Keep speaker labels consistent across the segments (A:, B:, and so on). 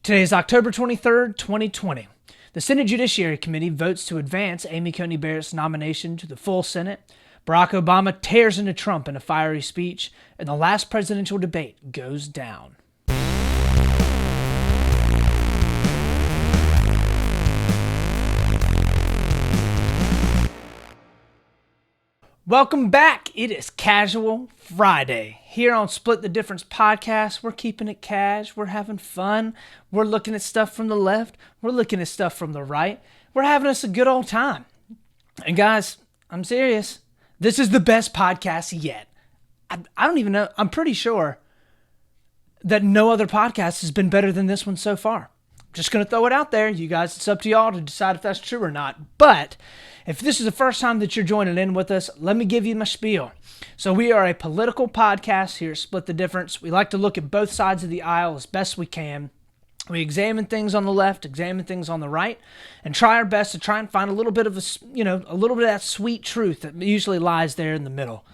A: Today is October 23rd, 2020. The Senate Judiciary Committee votes to advance Amy Coney Barrett's nomination to the full Senate. Barack Obama tears into Trump in a fiery speech, and the last presidential debate goes down. Welcome back. It is Casual Friday. Here on Split the Difference podcast, we're keeping it cash. We're having fun. We're looking at stuff from the left. We're looking at stuff from the right. We're having us a good old time. And guys, I'm serious. This is the best podcast yet. I don't even know. I'm pretty sure that no other podcast has been better than this one so far. Just going to throw it out there. You guys, it's up to y'all to decide if that's true or not. But if this is the first time that you're joining in with us, let me give you my spiel. So we are a political podcast here at Split the Difference. We like to look at both sides of the aisle as best we can. We examine things on the left, examine things on the right, and try our best to try and find a little bit of a little bit of that sweet truth that usually lies there in the middle.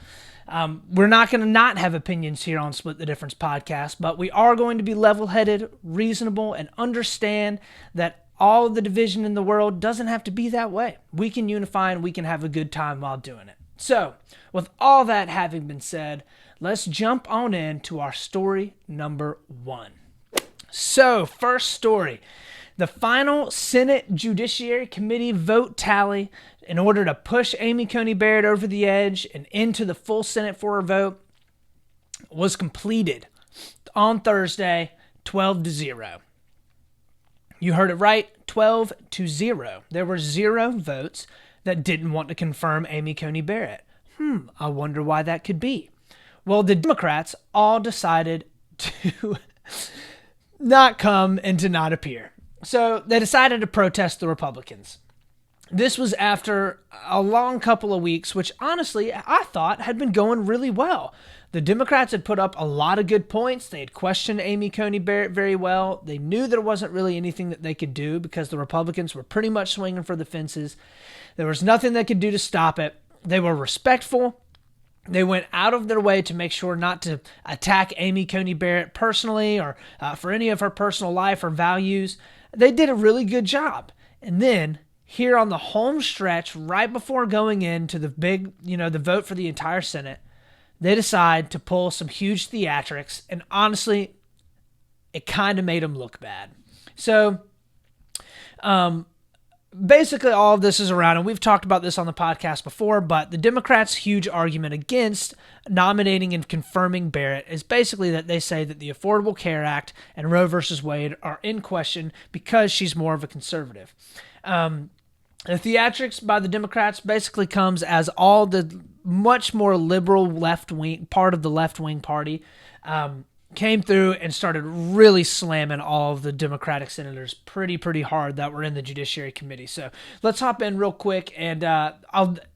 A: We're not going to not have opinions here on Split the Difference podcast, but we are going to be level-headed, reasonable, and understand that all of the division in the world doesn't have to be that way. We can unify and we can have a good time while doing it. So, with all that having been said, let's jump on into our story number one. So, first story. The final Senate Judiciary Committee vote tally in order to push Amy Coney Barrett over the edge and into the full Senate for her vote was completed on Thursday, 12-0. You heard it right, 12-0. There were 0 votes that didn't want to confirm Amy Coney Barrett. I wonder why that could be. Well, the Democrats all decided to not come and to not appear. So they decided to protest the Republicans. This was after a long couple of weeks, which honestly I thought had been going really well. The Democrats had put up a lot of good points. They had questioned Amy Coney Barrett very well. They knew there wasn't really anything that they could do because the Republicans were pretty much swinging for the fences. There was nothing they could do to stop it. They were respectful. They went out of their way to make sure not to attack Amy Coney Barrett personally or for any of her personal life or values. They did a really good job. And then here on the home stretch, right before going into the big, the vote for the entire Senate, they decide to pull some huge theatrics. And honestly, it kind of made them look bad. So, basically all of this is around, and we've talked about this on the podcast before, but the Democrats' huge argument against nominating and confirming Barrett is basically that they say that the Affordable Care Act and Roe versus Wade are in question because she's more of a conservative. The theatrics by the Democrats basically comes as all the much more liberal left-wing, part of the left-wing party, came through and started really slamming all of the Democratic senators pretty hard that were in the Judiciary Committee. So let's hop in real quick, and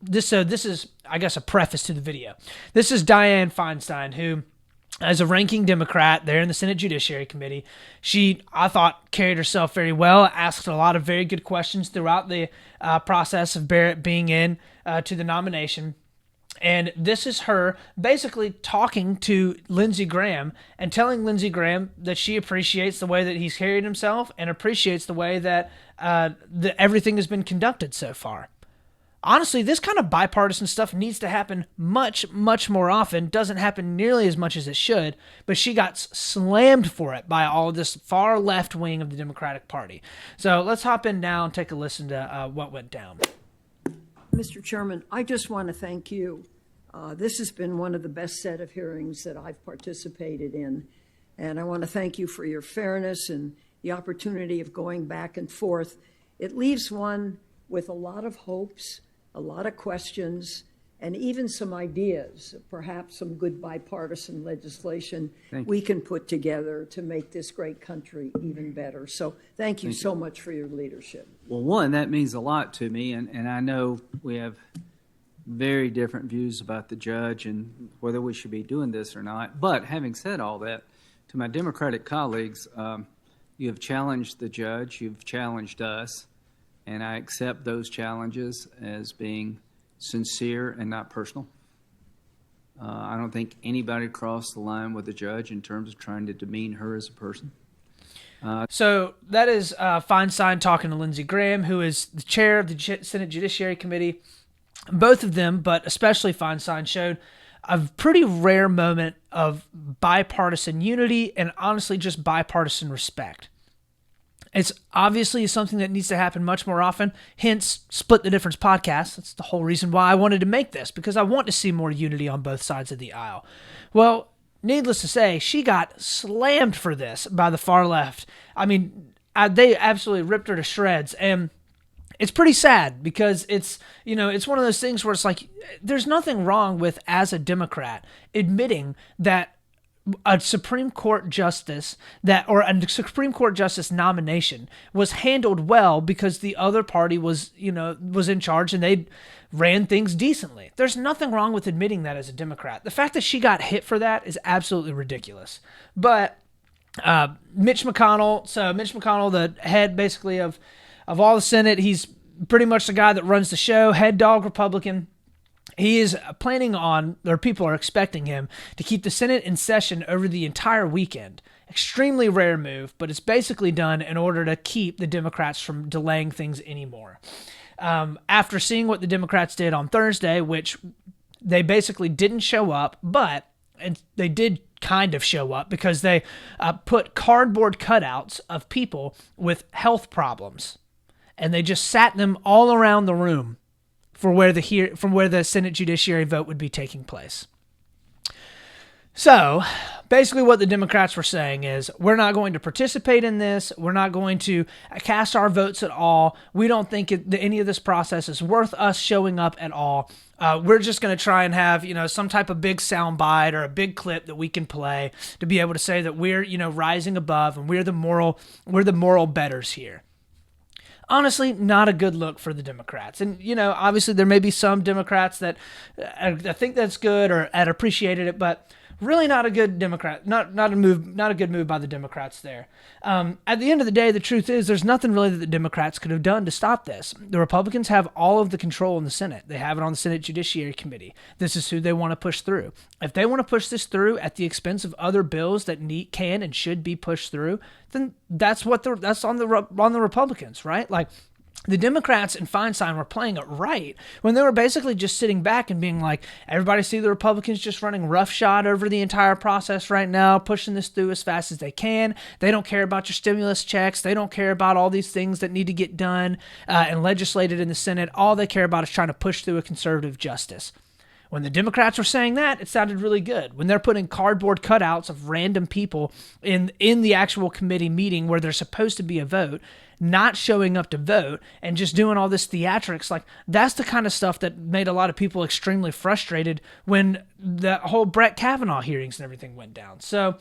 A: this is, I guess, a preface to the video. This is Dianne Feinstein, who, as a ranking Democrat there in the Senate Judiciary Committee, she, I thought, carried herself very well, asked a lot of very good questions throughout the process of Barrett being in to the nomination. And this is her basically talking to Lindsey Graham and telling Lindsey Graham that she appreciates the way that he's carried himself and appreciates the way that everything has been conducted so far. Honestly, this kind of bipartisan stuff needs to happen much more often. Doesn't happen nearly as much as it should, but she got slammed for it by all of this far left wing of the Democratic Party. So let's hop in now and take a listen to what went down.
B: Mr. Chairman, I just want to thank you. This has been one of the best set of hearings that I've participated in, and I want to thank you for your fairness and the opportunity of going back and forth. It leaves one with a lot of hopes, a lot of questions, and even some ideas, perhaps some good bipartisan legislation we can put together to make this great country even better. So thank you so much for your leadership.
C: Well, one, that means a lot to me, and I know we have very different views about the judge and whether we should be doing this or not. But having said all that, to my Democratic colleagues, you have challenged the judge, you've challenged us, and I accept those challenges as being sincere and not personal. I don't think anybody crossed the line with the judge in terms of trying to demean her as a person.
A: So that is Feinstein talking to Lindsey Graham, who is the chair of the Senate Judiciary Committee. Both of them, but especially Feinstein, showed a pretty rare moment of bipartisan unity and honestly just bipartisan respect. It's obviously something that needs to happen much more often, hence Split the Difference podcast. That's the whole reason why I wanted to make this, because I want to see more unity on both sides of the aisle. Well, needless to say, she got slammed for this by the far left. I mean, they absolutely ripped her to shreds, and it's pretty sad because it's one of those things where it's like there's nothing wrong with, as a Democrat, admitting that a Supreme Court justice a Supreme Court justice nomination was handled well because the other party was in charge and they ran things decently. There's nothing wrong with admitting that as a Democrat. The fact that she got hit for that is absolutely ridiculous. But Mitch McConnell, the head basically of all the Senate, he's pretty much the guy that runs the show, head dog Republican. He is planning on, or people are expecting him, to keep the Senate in session over the entire weekend. Extremely rare move, but it's basically done in order to keep the Democrats from delaying things anymore. After seeing what the Democrats did on Thursday, which they basically didn't show up, but they did kind of show up because they put cardboard cutouts of people with health problems, and they just sat them all around the room from where the Senate Judiciary vote would be taking place. So, basically what the Democrats were saying is, we're not going to participate in this. We're not going to cast our votes at all. We don't think any of this process is worth us showing up at all. We're just going to try and have, some type of big sound bite or a big clip that we can play to be able to say that we're, rising above and we're the moral betters here. Honestly, not a good look for the Democrats. And, obviously there may be some Democrats that I think that's good or had appreciated it, but really not a good Democrat, not a good move by the Democrats there. At the end of the day, the truth is there's nothing really that the Democrats could have done to stop this. The Republicans have all of the control in the Senate. They have it on the Senate Judiciary Committee. This is who they want to push through. If they want to push this through at the expense of other bills that can and should be pushed through, then that's on the Republicans, right? Like, the Democrats and Feinstein were playing it right when they were basically just sitting back and being like, everybody see the Republicans just running roughshod over the entire process right now, pushing this through as fast as they can. They don't care about your stimulus checks. They don't care about all these things that need to get done and legislated in the Senate. All they care about is trying to push through a conservative justice. When the Democrats were saying that, it sounded really good. When they're putting cardboard cutouts of random people in the actual committee meeting where there's supposed to be a vote, not showing up to vote and just doing all this theatrics, like that's the kind of stuff that made a lot of people extremely frustrated when the whole Brett Kavanaugh hearings and everything went down. So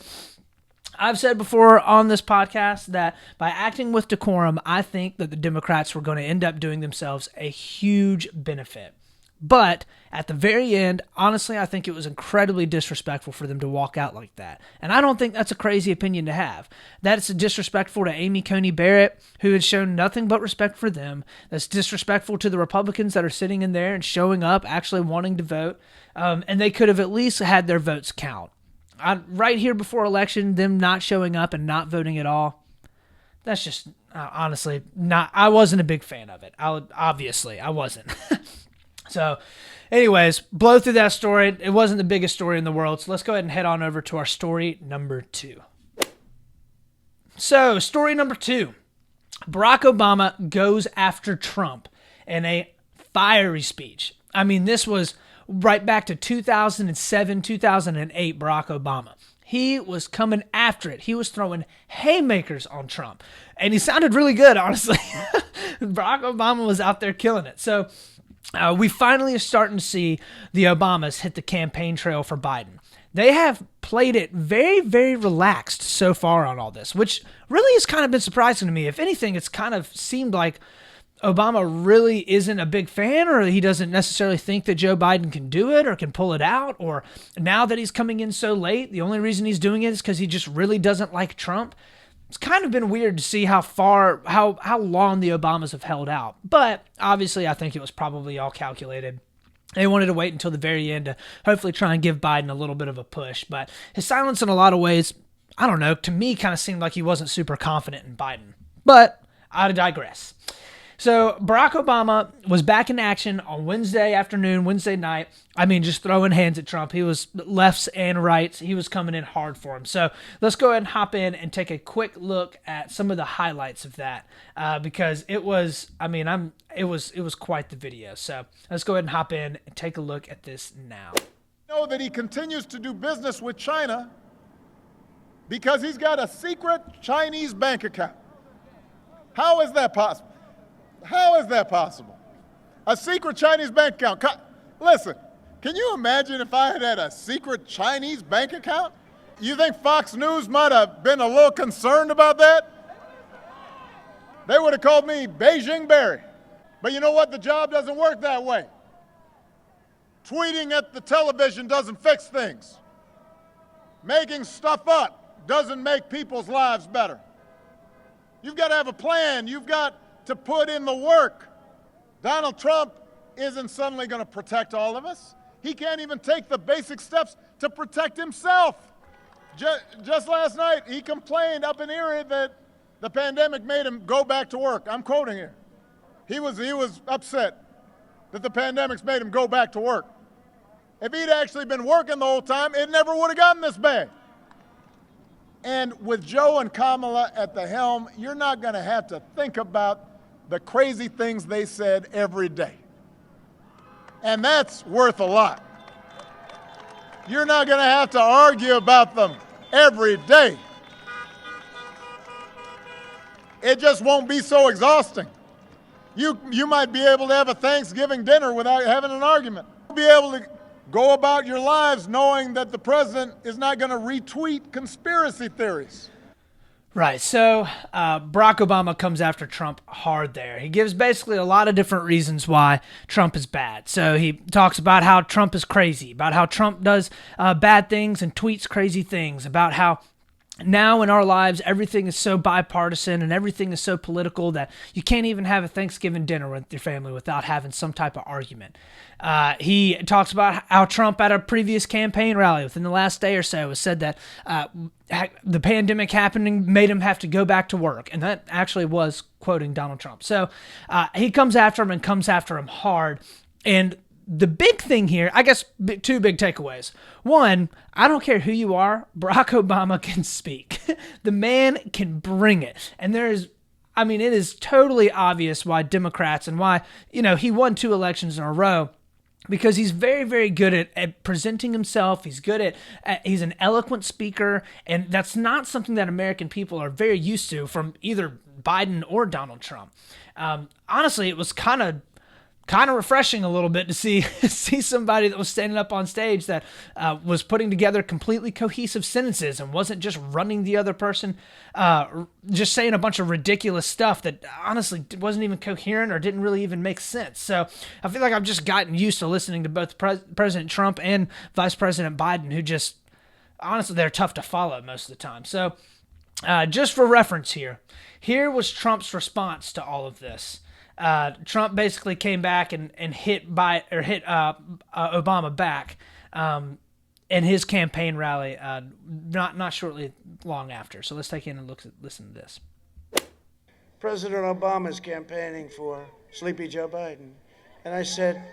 A: I've said before on this podcast that by acting with decorum, I think that the Democrats were going to end up doing themselves a huge benefit. But at the very end, honestly, I think it was incredibly disrespectful for them to walk out like that. And I don't think that's a crazy opinion to have. That's disrespectful to Amy Coney Barrett, who has shown nothing but respect for them. That's disrespectful to the Republicans that are sitting in there and showing up, actually wanting to vote. And they could have at least had their votes count. Right here before election, them not showing up and not voting at all, that's just honestly not. I wasn't a big fan of it. Obviously, I wasn't. So, anyways, blow through that story. It wasn't the biggest story in the world, so let's go ahead and head on over to our story number 2. So, story number 2. Barack Obama goes after Trump in a fiery speech. I mean, this was right back to 2007, 2008 Barack Obama. He was coming after it. He was throwing haymakers on Trump. And he sounded really good, honestly. Barack Obama was out there killing it. So, we finally are starting to see the Obamas hit the campaign trail for Biden. They have played it very, very relaxed so far on all this, which really has kind of been surprising to me. If anything, it's kind of seemed like Obama really isn't a big fan, or he doesn't necessarily think that Joe Biden can do it or can pull it out, or now that he's coming in so late, the only reason he's doing it is because he just really doesn't like Trump. It's kind of been weird to see how long the Obamas have held out. But obviously, I think it was probably all calculated. They wanted to wait until the very end to hopefully try and give Biden a little bit of a push. But his silence in a lot of ways I don't know, to me kind of seemed like he wasn't super confident in Biden. But I digress. So Barack Obama was back in action on Wednesday afternoon, Wednesday night. I mean, just throwing hands at Trump. He was lefts and rights. He was coming in hard for him. So let's go ahead and hop in and take a quick look at some of the highlights of that because it was, it was quite the video. So let's go ahead and hop in and take a look at this now.
D: Know that he continues to do business with China because he's got a secret Chinese bank account. How is that possible? How is that possible? A secret Chinese bank account. Listen, can you imagine if I had a secret Chinese bank account? You think Fox News might have been a little concerned about that? They would have called me Beijing Barry. But you know what? The job doesn't work that way. Tweeting at the television doesn't fix things. Making stuff up doesn't make people's lives better. You've got to have a plan. You've got to put in the work. Donald Trump isn't suddenly going to protect all of us. He can't even take the basic steps to protect himself. Just last night, he complained up in Erie that the pandemic made him go back to work. I'm quoting here. He was upset that the pandemic's made him go back to work. If he'd actually been working the whole time, it never would have gotten this bad. And with Joe and Kamala at the helm, you're not going to have to think about the crazy things they said every day. And that's worth a lot. You're not going to have to argue about them every day. It just won't be so exhausting. You might be able to have a Thanksgiving dinner without having an argument. You'll be able to go about your lives knowing that the president is not going to retweet conspiracy theories.
A: Right, so Barack Obama comes after Trump hard there. He gives basically a lot of different reasons why Trump is bad. So he talks about how Trump is crazy, about how Trump does bad things and tweets crazy things, about how now in our lives, everything is so bipartisan and everything is so political that you can't even have a Thanksgiving dinner with your family without having some type of argument. He talks about how Trump at a previous campaign rally within the last day or so has said that the pandemic happening made him have to go back to work. And that actually was quoting Donald Trump. So he comes after him and comes after him hard. And the big thing here, I guess two big takeaways. One, I don't care who you are, Barack Obama can speak. The man can bring it. And it is totally obvious why Democrats and why, he won 2 elections in a row. Because he's very, very good at presenting himself. He's good he's an eloquent speaker. And that's not something that American people are very used to from either Biden or Donald Trump. Honestly, it was kind of refreshing a little bit to see somebody that was standing up on stage that was putting together completely cohesive sentences and wasn't just running the other person, just saying a bunch of ridiculous stuff that honestly wasn't even coherent or didn't really even make sense. So I feel like I've just gotten used to listening to both President Trump and Vice President Biden, who just, honestly, they're tough to follow most of the time. So just for reference here was Trump's response to all of this. Trump basically came back and hit Obama back in his campaign rally not shortly long after. So let's take in and listen to this.
E: President Obama's campaigning for Sleepy Joe Biden. And I said,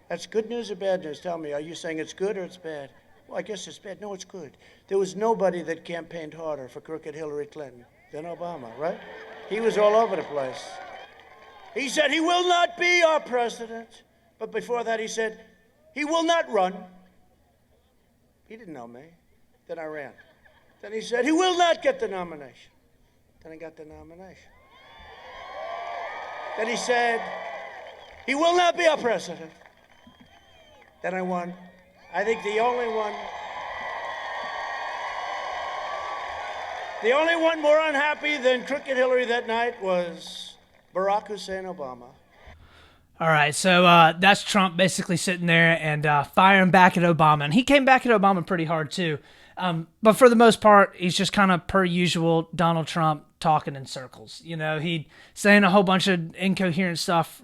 E: that's good news or bad news? Tell me, are you saying it's good or it's bad? Well, I guess it's bad. No, it's good. There was nobody that campaigned harder for crooked Hillary Clinton than Obama, right? He was all over the place. He said he will not be our president. But before that, he said he will not run. He didn't know me. Then I ran. Then he said he will not get the nomination. Then I got the nomination. Then he said he will not be our president. Then I won. I think the only one more unhappy than crooked Hillary that night was Barack Hussein Obama.
A: All right, so that's Trump basically sitting there and firing back at Obama. And he came back at Obama pretty hard, too. But for the most part, he's just kind of, per usual, Donald Trump talking in circles. He's saying a whole bunch of incoherent stuff.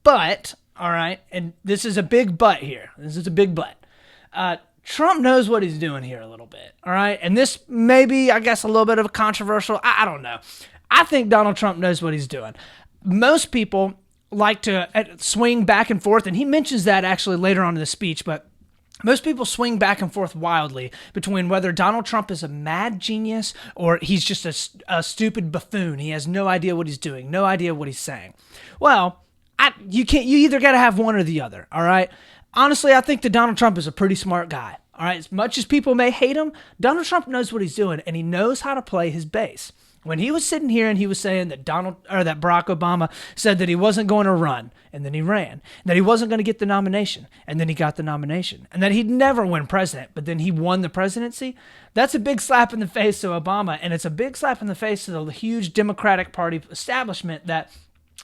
A: But, all right, and this is a big but here. This is a big but. Trump knows what he's doing here a little bit, all right? And this may be, I guess, a little bit of a controversial, I don't know. I think Donald Trump knows what he's doing. Most people like to swing back and forth, and he mentions that actually later on in the speech, but most people swing back and forth wildly between whether Donald Trump is a mad genius or he's just a stupid buffoon. He has no idea what he's doing, no idea what he's saying. Well, you either got to have one or the other, all right? Honestly, I think that Donald Trump is a pretty smart guy. All right, as much as people may hate him, Donald Trump knows what he's doing, and he knows how to play his base. When he was sitting here and he was saying that that Barack Obama said that he wasn't going to run, and then he ran, that he wasn't going to get the nomination, and then he got the nomination, and that he'd never win president, but then he won the presidency, that's a big slap in the face to Obama, and it's a big slap in the face to the huge Democratic Party establishment that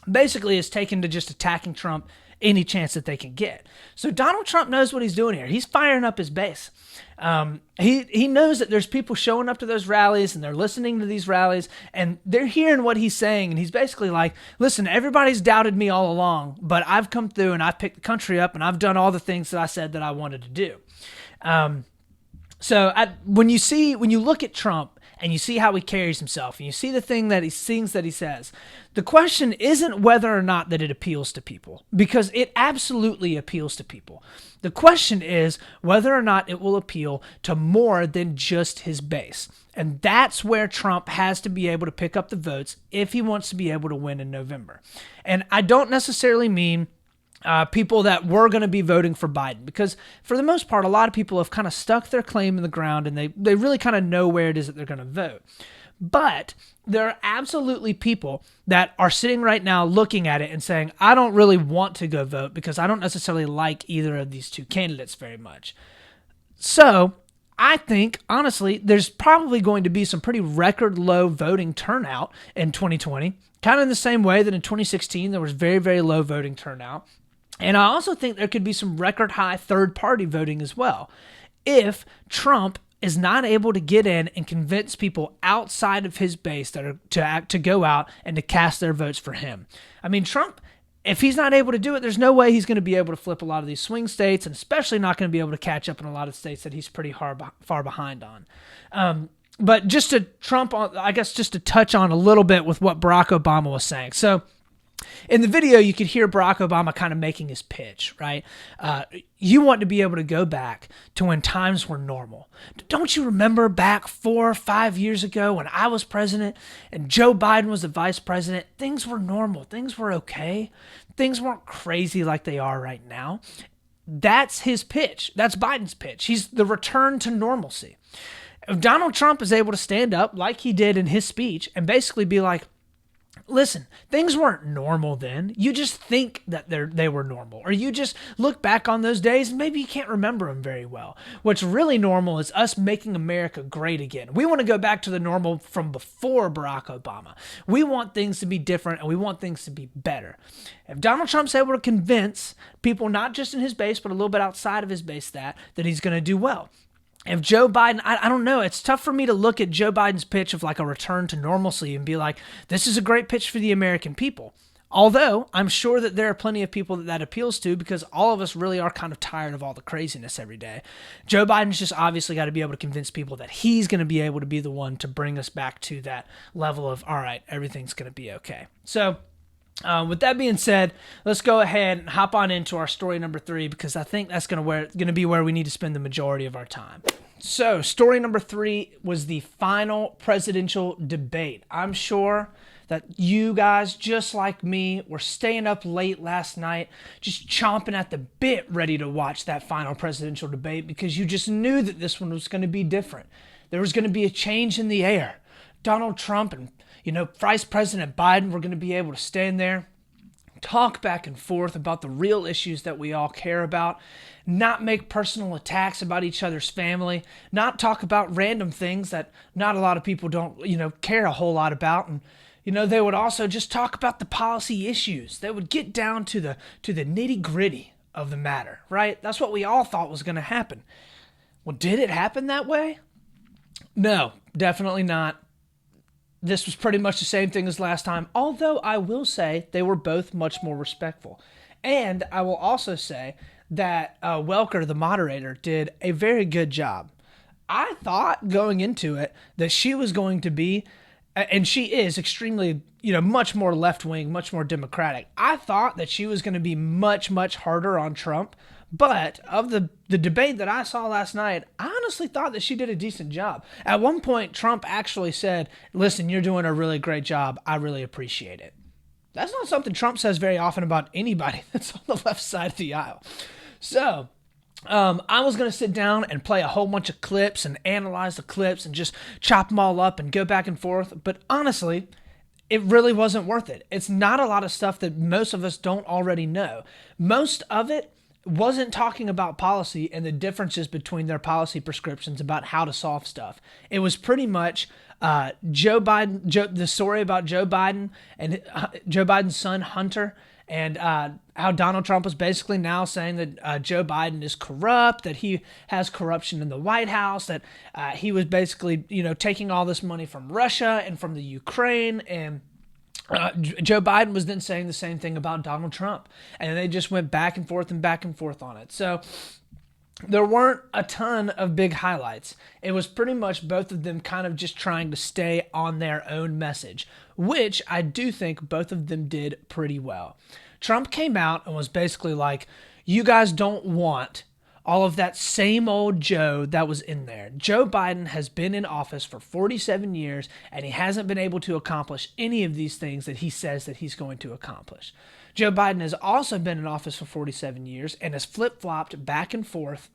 A: basically is taken to just attacking Trump any chance that they can get. So Donald Trump knows what he's doing here. He's firing up his base. He knows that there's people showing up to those rallies and they're listening to these rallies and they're hearing what he's saying. And he's basically like, listen, everybody's doubted me all along, but I've come through and I've picked the country up and I've done all the things that I said that I wanted to do. When you look at Trump and you see how he carries himself and you see the things that he says, the question isn't whether or not that it appeals to people, because it absolutely appeals to people. The question is whether or not it will appeal to more than just his base. And that's where Trump has to be able to pick up the votes if he wants to be able to win in November. And I don't necessarily mean people that were going to be voting for Biden, because for the most part, a lot of people have kind of stuck their claim in the ground and they really kind of know where it is that they're going to vote. But there are absolutely people that are sitting right now looking at it and saying, I don't really want to go vote because I don't necessarily like either of these two candidates very much. So I think, honestly, there's probably going to be some pretty record low voting turnout in 2020, kind of in the same way that in 2016 there was very, very low voting turnout. And I also think there could be some record high third-party voting as well. If Trump is not able to get in and convince people outside of his base that are to go out and to cast their votes for him. I mean, Trump, if he's not able to do it, there's no way he's going to be able to flip a lot of these swing states, and especially not going to be able to catch up in a lot of states that he's pretty far behind on. But just to touch on a little bit with what Barack Obama was saying. So in the video, you could hear Barack Obama kind of making his pitch, right? You want to be able to go back to when times were normal. Don't you remember back 4 or 5 years ago when I was president and Joe Biden was the vice president? Things were normal. Things were okay. Things weren't crazy like they are right now. That's his pitch. That's Biden's pitch. He's the return to normalcy. If Donald Trump is able to stand up like he did in his speech and basically be like, listen, things weren't normal then. You just think that they were normal. Or you just look back on those days and maybe you can't remember them very well. What's really normal is us making America great again. We want to go back to the normal from before Barack Obama. We want things to be different and we want things to be better. If Donald Trump's able to convince people, not just in his base, but a little bit outside of his base, that he's going to do well. If Joe Biden, I don't know, it's tough for me to look at Joe Biden's pitch of like a return to normalcy and be like, this is a great pitch for the American people. Although I'm sure that there are plenty of people that appeals to, because all of us really are kind of tired of all the craziness every day. Joe Biden's just obviously got to be able to convince people that he's going to be able to be the one to bring us back to that level of, all right, everything's going to be okay. So with that being said, let's go ahead and hop on into our story number 3, because I think that's going to be where we need to spend the majority of our time. So story number 3 was the final presidential debate. I'm sure that you guys, just like me, were staying up late last night, just chomping at the bit, ready to watch that final presidential debate, because you just knew that this one was going to be different. There was going to be a change in the air. Donald Trump and Vice President Biden were going to be able to stand there, talk back and forth about the real issues that we all care about, not make personal attacks about each other's family, not talk about random things that not a lot of people don't, care a whole lot about. And, they would also just talk about the policy issues. They would get down to the nitty gritty of the matter, right? That's what we all thought was going to happen. Well, did it happen that way? No, definitely not. This was pretty much the same thing as last time, although I will say they were both much more respectful. And I will also say that Welker, the moderator, did a very good job. I thought going into it that she was going to be, and she is extremely, much more left-wing, much more democratic. I thought that she was going to be much, much harder on Trump. But of the debate that I saw last night, I honestly thought that she did a decent job. At one point, Trump actually said, listen, you're doing a really great job. I really appreciate it. That's not something Trump says very often about anybody that's on the left side of the aisle. So I was going to sit down and play a whole bunch of clips and analyze the clips and just chop them all up and go back and forth. But honestly, it really wasn't worth it. It's not a lot of stuff that most of us don't already know. Most of it wasn't talking about policy and the differences between their policy prescriptions about how to solve stuff. It was pretty much Joe Biden, the story about Joe Biden and Joe Biden's son Hunter, and how Donald Trump was basically now saying that Joe Biden is corrupt, that he has corruption in the White House, that he was basically, taking all this money from Russia and from the Ukraine, and Joe Biden was then saying the same thing about Donald Trump, and they just went back and forth on it. So there weren't a ton of big highlights. It was pretty much both of them kind of just trying to stay on their own message, which I do think both of them did pretty well. Trump came out and was basically like, you guys don't want all of that same old Joe that was in there. Joe Biden has been in office for 47 years, and he hasn't been able to accomplish any of these things that he says that he's going to accomplish. Joe Biden has also been in office for 47 years and has flip-flopped back and forth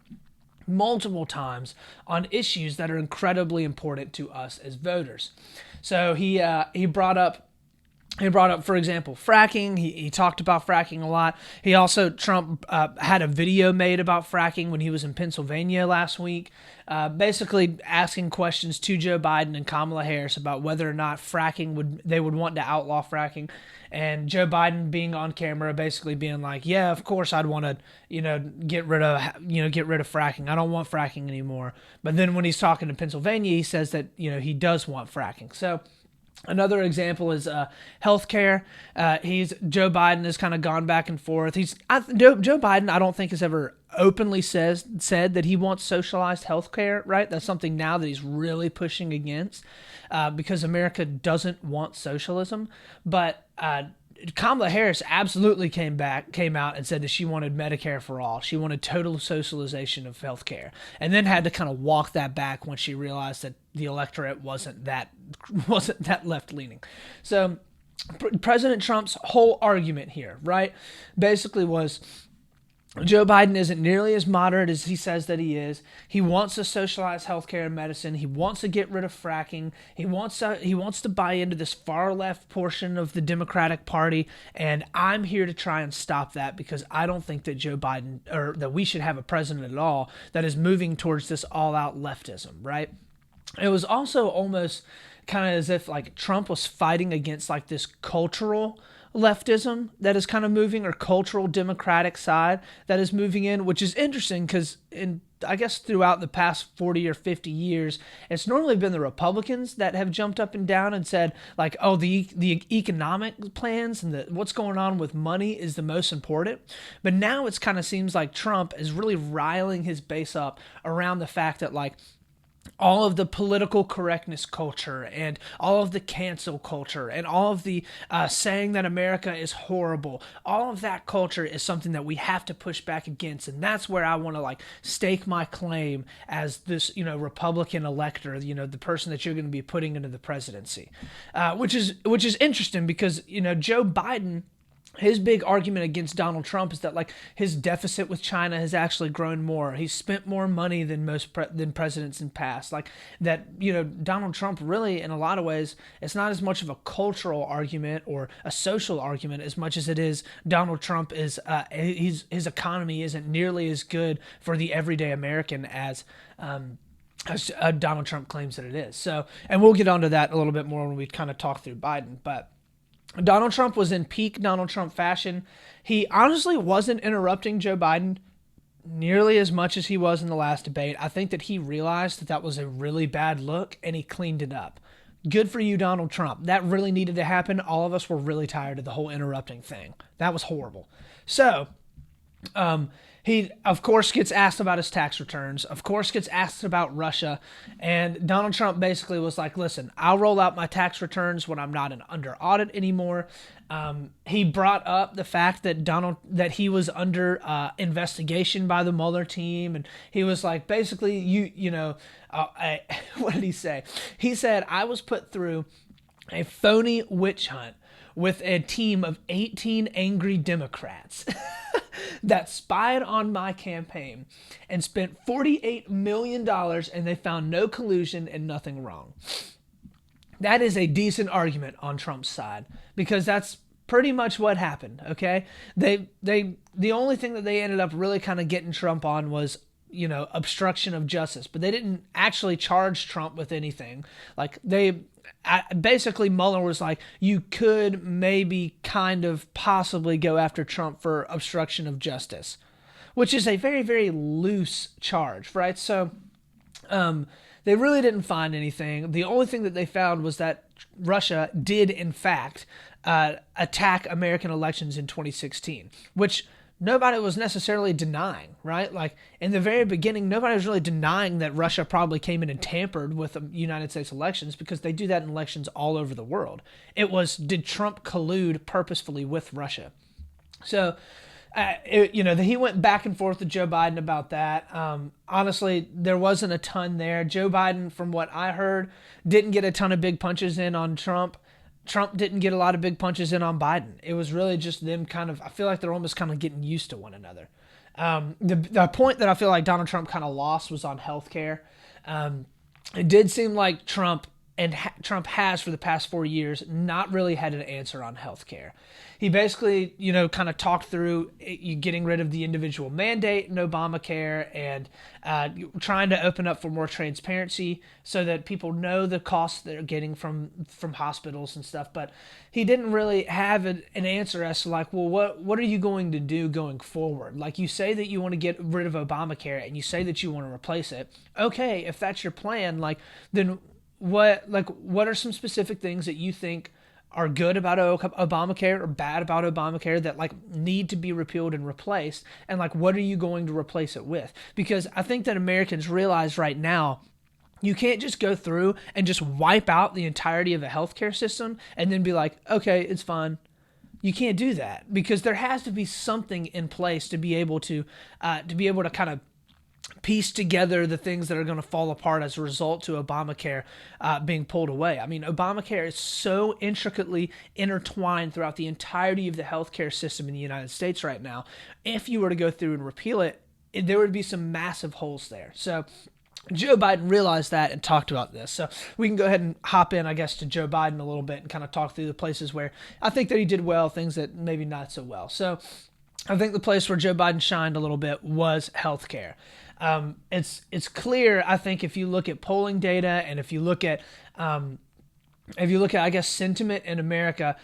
A: multiple times on issues that are incredibly important to us as voters. So he brought up, for example, fracking. He talked about fracking a lot. Trump had a video made about fracking when he was in Pennsylvania last week, basically asking questions to Joe Biden and Kamala Harris about whether or not they would want to outlaw fracking. And Joe Biden being on camera, basically being like, yeah, of course I'd want to, get rid of fracking. I don't want fracking anymore. But then when he's talking to Pennsylvania, he says that, he does want fracking. So another example is healthcare. Joe Biden has kind of gone back and forth. Joe Biden, I don't think has ever openly said that he wants socialized healthcare, right? That's something now that he's really pushing against because America doesn't want socialism. But Kamala Harris absolutely came out and said that she wanted Medicare for all. She wanted total socialization of healthcare, and then had to kind of walk that back when she realized that the electorate wasn't that left leaning. So President Trump's whole argument here, right, basically was Joe Biden isn't nearly as moderate as he says that he is. He wants to socialize healthcare and medicine. He wants to get rid of fracking. He wants to buy into this far left portion of the Democratic Party, and I'm here to try and stop that because I don't think that Joe Biden, or that we should have a president at all that is moving towards this all-out leftism, right? It was also almost kind of as if like Trump was fighting against like this cultural leftism that is kind of moving, or cultural democratic side that is moving in, which is interesting because I guess throughout the past 40 or 50 years, it's normally been the Republicans that have jumped up and down and said like, oh, the economic plans and what's going on with money is the most important. But now it's kind of seems like Trump is really riling his base up around the fact that like, all of the political correctness culture and all of the cancel culture and all of the saying that America is horrible, all of that culture is something that we have to push back against. And that's where I want to like stake my claim as this, Republican elector, the person that you're going to be putting into the presidency, which is interesting because, Joe Biden, his big argument against Donald Trump is that like his deficit with China has actually grown more. He's spent more money than than presidents in past. Like that, Donald Trump really, in a lot of ways, it's not as much of a cultural argument or a social argument as much as it is Donald Trump is his economy isn't nearly as good for the everyday American as Donald Trump claims that it is. So, and we'll get onto that a little bit more when we kind of talk through Biden, but Donald Trump was in peak Donald Trump fashion. He honestly wasn't interrupting Joe Biden nearly as much as he was in the last debate. I think that he realized that was a really bad look, and he cleaned it up. Good for you, Donald Trump. That really needed to happen. All of us were really tired of the whole interrupting thing. That was horrible. So, He, of course, gets asked about his tax returns, of course, gets asked about Russia. And Donald Trump basically was like, listen, I'll roll out my tax returns when I'm not under audit anymore. He brought up the fact that he was under investigation by the Mueller team. And he was like, basically, what did he say? He said, I was put through a phony witch hunt with a team of 18 angry Democrats that spied on my campaign and spent $48 million, and they found no collusion and nothing wrong. That is a decent argument on Trump's side, because that's pretty much what happened, okay? The only thing that they ended up really kind of getting Trump on was, obstruction of justice, but they didn't actually charge Trump with anything. Like, basically Mueller was like, you could maybe kind of possibly go after Trump for obstruction of justice, which is a very, very loose charge, right? So they really didn't find anything. The only thing that they found was that Russia did, in fact, attack American elections in 2016, which nobody was necessarily denying, right? Like, in the very beginning, nobody was really denying that Russia probably came in and tampered with the United States elections, because they do that in elections all over the world. It was, did Trump collude purposefully with Russia? So, he went back and forth with Joe Biden about that. Honestly, there wasn't a ton there. Joe Biden, from what I heard, didn't get a ton of big punches in on Trump. Trump didn't get a lot of big punches in on Biden. It was really just them kind of, I feel like they're almost kind of getting used to one another. The point that I feel like Donald Trump kind of lost was on healthcare. It did seem like Trump Trump has for the past 4 years not really had an answer on healthcare. He basically, kind of talked through you getting rid of the individual mandate in Obamacare and trying to open up for more transparency so that people know the costs they're getting from hospitals and stuff. But he didn't really have an answer as to like, well, what are you going to do going forward? Like, you say that you want to get rid of Obamacare and you say that you want to replace it. Okay, if that's your plan, then what are some specific things that you think are good about Obamacare or bad about Obamacare that need to be repealed and replaced, and what are you going to replace it with? Because I think that Americans realize right now you can't just go through and just wipe out the entirety of the healthcare system and then be like, okay, it's fine. You can't do that, because there has to be something in place to be able to kind of piece together the things that are going to fall apart as a result to Obamacare being pulled away. I mean, Obamacare is so intricately intertwined throughout the entirety of the healthcare system in the United States right now. If you were to go through and repeal it, there would be some massive holes there. So Joe Biden realized that and talked about this. So we can go ahead and hop in, I guess, to Joe Biden a little bit and kind of talk through the places where I think that he did well, things that maybe not so well. So I think the place where Joe Biden shined a little bit was healthcare. It's clear, I think, if you look at polling data and if you look at I guess sentiment in America,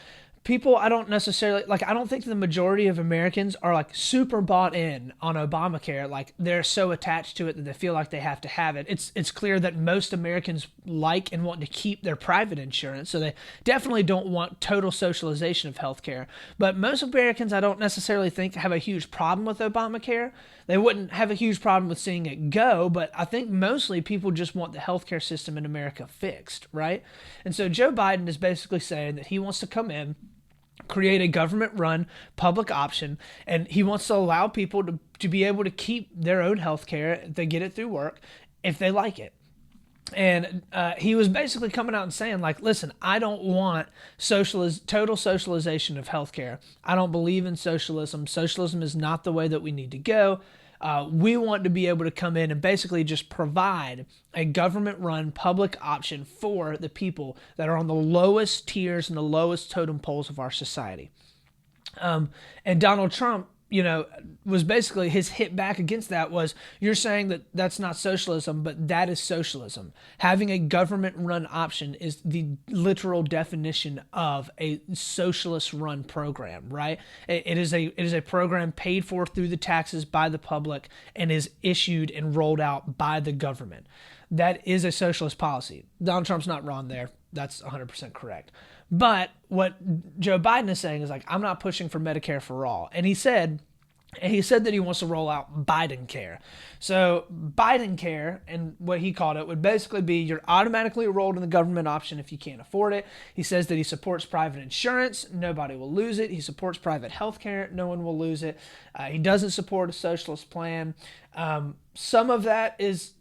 A: people, I don't think the majority of Americans are super bought in on Obamacare. They're so attached to it that they feel like they have to have it. It's clear that most Americans like and want to keep their private insurance, so they definitely don't want total socialization of healthcare. But most Americans, I don't necessarily think, have a huge problem with Obamacare. They wouldn't have a huge problem with seeing it go, but I think mostly people just want the healthcare system in America fixed, right? And so Joe Biden is basically saying that he wants to come in, create a government-run public option, and he wants to allow people to be able to keep their own health care if they get it through work, if they like it. And he was basically coming out and saying, listen, I don't want total socialization of healthcare. I don't believe in socialism. Socialism is not the way that we need to go. We want to be able to come in and basically just provide a government-run public option for the people that are on the lowest tiers and the lowest totem poles of our society. And Donald Trump, was basically his hit back against that was, you're saying that that's not socialism, but that is socialism. Having a government-run option is the literal definition of a socialist-run program, right? It is a program paid for through the taxes by the public and is issued and rolled out by the government. That is a socialist policy. Donald Trump's not wrong there. That's 100% correct. But what Joe Biden is saying is I'm not pushing for Medicare for all. And he said And he said that he wants to roll out Biden Care. So Biden Care, and what he called it, would basically be you're automatically enrolled in the government option if you can't afford it. He says that he supports private insurance. Nobody will lose it. He supports private health care. No one will lose it. He doesn't support a socialist plan. Some of that is,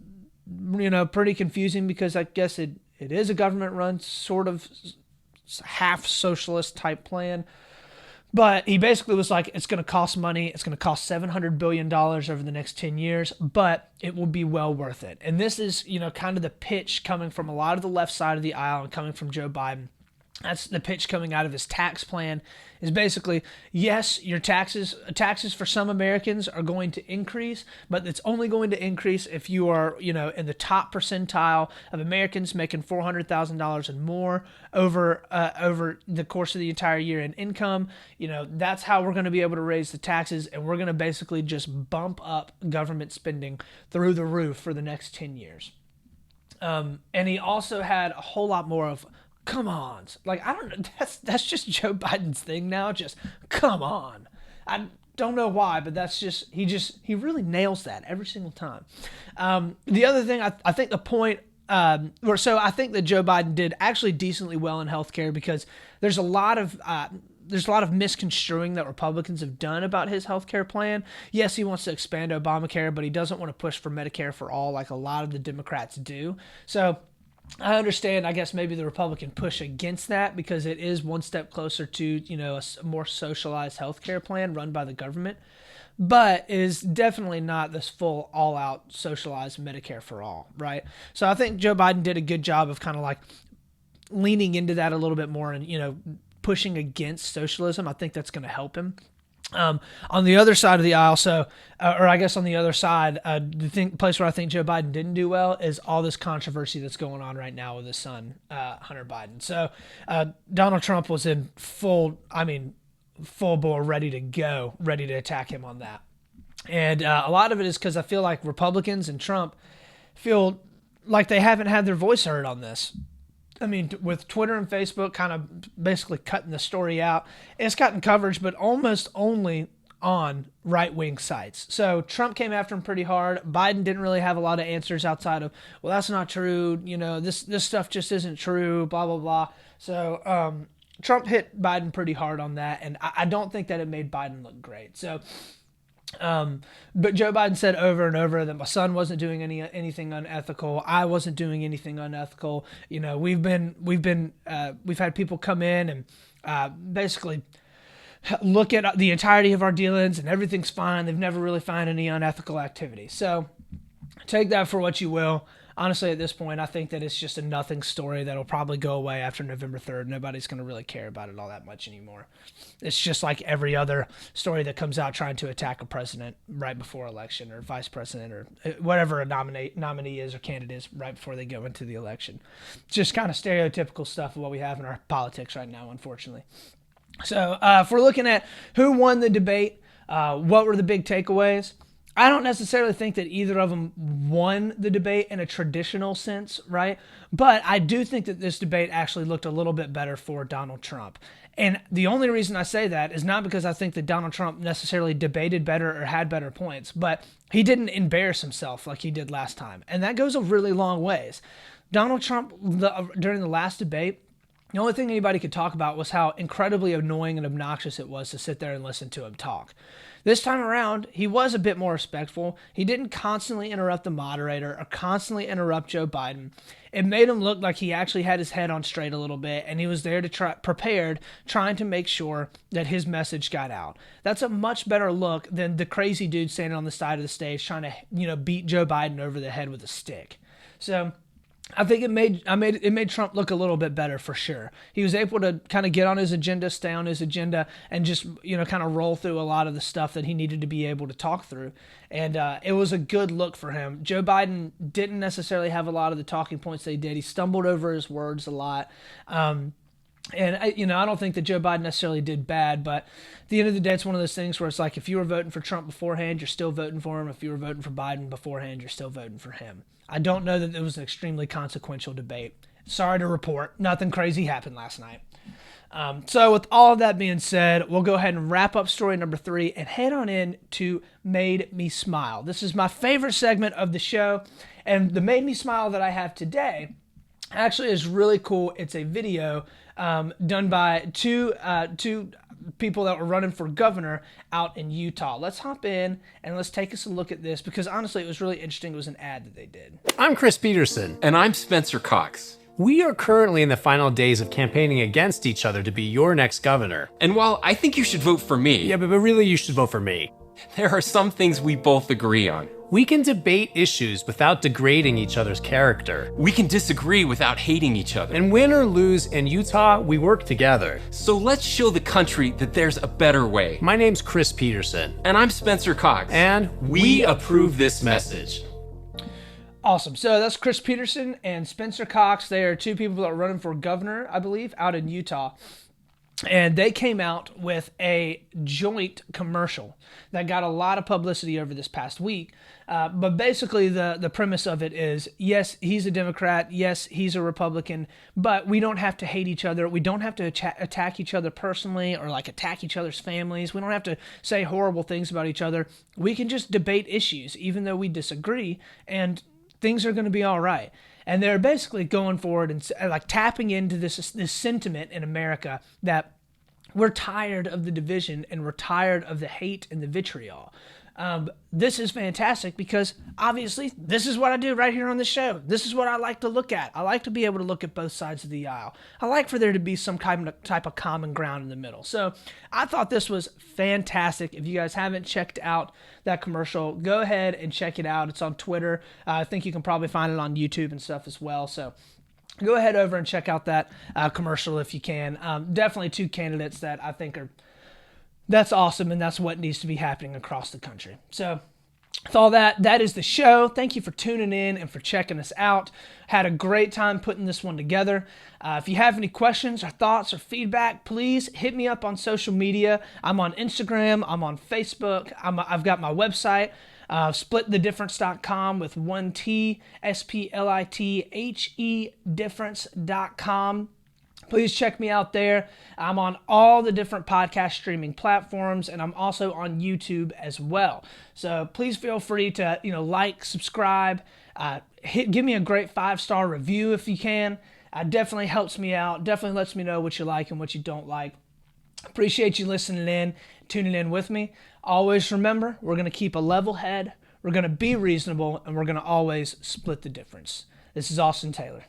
A: pretty confusing because I guess it is a government-run sort of half socialist type plan. But he basically was like, it's going to cost money. It's going to cost $700 billion over the next 10 years, but it will be well worth it. And this is, kind of the pitch coming from a lot of the left side of the aisle and coming from Joe Biden. That's the pitch coming out of his tax plan, is basically, yes, your taxes for some Americans are going to increase, but it's only going to increase if you are, in the top percentile of Americans making $400,000 and more over the course of the entire year in income. That's how we're going to be able to raise the taxes, and we're going to basically just bump up government spending through the roof for the next 10 years. And he also had a whole lot more of come on. Like, I don't know. That's just Joe Biden's thing now. Just come on. I don't know why, but that's he really nails that every single time. The other thing, I think the point, I think that Joe Biden did actually decently well in healthcare because there's a lot of misconstruing that Republicans have done about his healthcare plan. Yes, he wants to expand Obamacare, but he doesn't want to push for Medicare for all like a lot of the Democrats do. So I understand, I guess, maybe the Republican push against that because it is one step closer to, a more socialized healthcare plan run by the government. But it is definitely not this full, all-out socialized Medicare for all, right? So I think Joe Biden did a good job of kind of like leaning into that a little bit more and, pushing against socialism. I think that's going to help him. On the other side of the aisle, on the other side, the place where I think Joe Biden didn't do well is all this controversy that's going on right now with his son, Hunter Biden. So Donald Trump was in full bore, ready to go, ready to attack him on that. And a lot of it is because I feel like Republicans and Trump feel like they haven't had their voice heard on this. I mean, with Twitter and Facebook kind of basically cutting the story out, it's gotten coverage, but almost only on right-wing sites. So Trump came after him pretty hard. Biden didn't really have a lot of answers outside of, well, that's not true. This stuff just isn't true, blah, blah, blah. So Trump hit Biden pretty hard on that, and I don't think that it made Biden look great. So but Joe Biden said over and over that my son wasn't doing anything unethical. I wasn't doing anything unethical. We've had people come in and basically look at the entirety of our dealings and everything's fine. They've never really found any unethical activity. So take that for what you will. Honestly, at this point, I think that it's just a nothing story that'll probably go away after November 3rd. Nobody's going to really care about it all that much anymore. It's just like every other story that comes out trying to attack a president right before election or vice president or whatever a nominee is or candidate is right before they go into the election. Just kind of stereotypical stuff of what we have in our politics right now, unfortunately. So if we're looking at who won the debate, what were the big takeaways? I don't necessarily think that either of them won the debate in a traditional sense, right? But I do think that this debate actually looked a little bit better for Donald Trump. And the only reason I say that is not because I think that Donald Trump necessarily debated better or had better points, but he didn't embarrass himself like he did last time. And that goes a really long ways. Donald Trump, during the last debate, the only thing anybody could talk about was how incredibly annoying and obnoxious it was to sit there and listen to him talk. This time around, he was a bit more respectful. He didn't constantly interrupt the moderator or constantly interrupt Joe Biden. It made him look like he actually had his head on straight a little bit, and he was there to prepared, trying to make sure that his message got out. That's a much better look than the crazy dude standing on the side of the stage trying to, beat Joe Biden over the head with a stick. So I think it made Trump look a little bit better for sure. He was able to kind of get on his agenda, stay on his agenda, and just kind of roll through a lot of the stuff that he needed to be able to talk through. And it was a good look for him. Joe Biden didn't necessarily have a lot of the talking points that he did. He stumbled over his words a lot. And I don't think that Joe Biden necessarily did bad, but at the end of the day, it's one of those things where it's like if you were voting for Trump beforehand, you're still voting for him. If you were voting for Biden beforehand, you're still voting for him. I don't know that it was an extremely consequential debate. Sorry to report, nothing crazy happened last night. So with all of that being said, we'll go ahead and wrap up story number 3 and head on in to Made Me Smile. This is my favorite segment of the show, and the Made Me Smile that I have today actually is really cool. It's a video done by two people that were running for governor out in Utah. Let's hop in and let's take us a look at this, because honestly, it was really interesting. It was an ad that they did.
F: I'm Chris Peterson.
G: And I'm Spencer Cox.
F: We are currently in the final days of campaigning against each other to be your next governor.
G: And while I think you should vote for me,
F: Yeah, but really you should vote for me.
G: there are some things we both agree on.
F: We can debate issues without degrading each other's character.
G: We can disagree without hating each other.
F: And win or lose in Utah, we work together.
G: So let's show the country that there's a better way.
F: My name's Chris Peterson.
G: And I'm Spencer Cox.
F: And
G: we approve this message.
A: Awesome. So that's Chris Peterson and Spencer Cox. They are two people that are running for governor, I believe, out in Utah. And they came out with a joint commercial that got a lot of publicity over this past week. But basically the premise of it is, yes, he's a Democrat. Yes, he's a Republican. But we don't have to hate each other. We don't have to attack each other personally or like attack each other's families. We don't have to say horrible things about each other. We can just debate issues, even though we disagree, and things are going to be all right. And they're basically going forward and like tapping into this sentiment in America that we're tired of the division and we're tired of the hate and the vitriol. This is fantastic because obviously this is what I do right here on the show. This is what I like to look at. I like to be able to look at both sides of the aisle. I like for there to be some type of common ground in the middle. So I thought this was fantastic. If you guys haven't checked out that commercial, go ahead and check it out. It's on Twitter. I think you can probably find it on YouTube and stuff as well. So go ahead over and check out that commercial if you can. Definitely two candidates that I think that's awesome, and that's what needs to be happening across the country. So with all that, that is the show. Thank you for tuning in and for checking us out. Had a great time putting this one together. If you have any questions or thoughts or feedback, please hit me up on social media. I'm on Instagram. I'm on Facebook. I've got my website, splitthedifference.com with 1 T, SPLITHE difference.com. Please check me out there. I'm on all the different podcast streaming platforms, and I'm also on YouTube as well. So please feel free to like, subscribe, give me a great 5-star review if you can. Definitely helps me out. Definitely lets me know what you like and what you don't like. Appreciate you listening in, tuning in with me. Always remember, we're going to keep a level head, we're going to be reasonable, and we're going to always split the difference. This is Austin Taylor.